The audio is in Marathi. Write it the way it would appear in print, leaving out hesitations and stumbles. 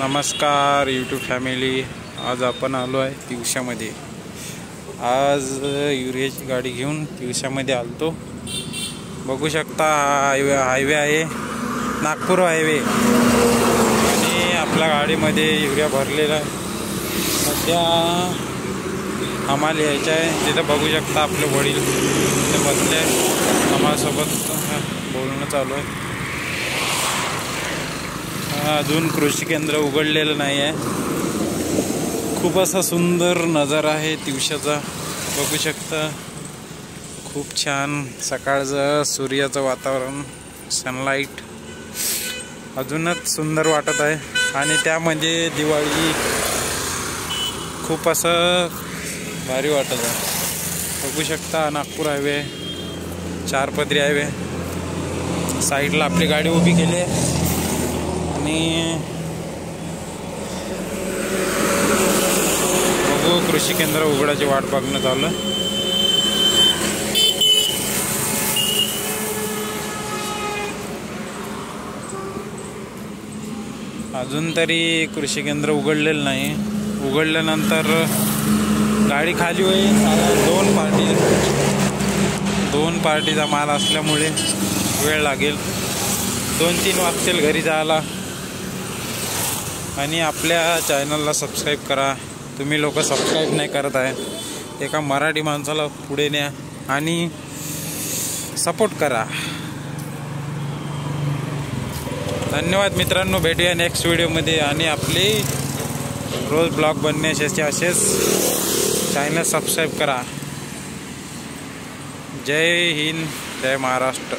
नमस्कार यूट्यूब फॅमिली, आज आपण आलो आहे तिवशामध्ये। आज युरियाची गाडी घेऊन तिवशामध्ये आलतो। बघू शकता हायवे आहे, नागपूर हायवे, आणि आपल्या गाडीमध्ये युरिया भरलेला आहे। सध्या आम्हाला यायचं आहे, तिथं बघू शकता आपले वडील ते बसले, आम्हासोबत बोलणं चालू आहे। अजून कृषी केंद्र उघडलेलं नाही आहे। खूप असा सुंदर नजारा आहे तिवशाचा, बघू शकता। खूप छान सकाळचं सूर्याचं वातावरण, सनलाइट अजूनच सुंदर वाटत आहे। आणि त्यामध्ये दिवाळी खूप असं भारी वाटत आहे। बघू शकता नागपूर हायवे, 4 पदरी हायवे, साईडला आपली गाडी उभी केली आहे। आणि बघू कृषी केंद्र उघडायची वाट बघणं चालू आहे। अजून तरी कृषी केंद्र उघडलेलं नाही, उघडल्यानंतर गाडी खाली होईल। 2 पार्टीचा माल असल्यामुळे वेळ लागेल, 2-3 वाजतील घरी जायला। आणि आपल्या चॅनलला सबस्क्राईब करा, तुम्ही लोक सबस्क्राईब नाही करत आहे। एका मराठी माणसाला पुढे न्या आणि सपोर्ट करा। धन्यवाद मित्रांनो, भेटूया नेक्स्ट व्हिडिओमध्ये। आणि आपले रोज ब्लॉग बनण्याचे असेच चॅनल सबस्क्राईब करा। जय हिंद, जय महाराष्ट्र।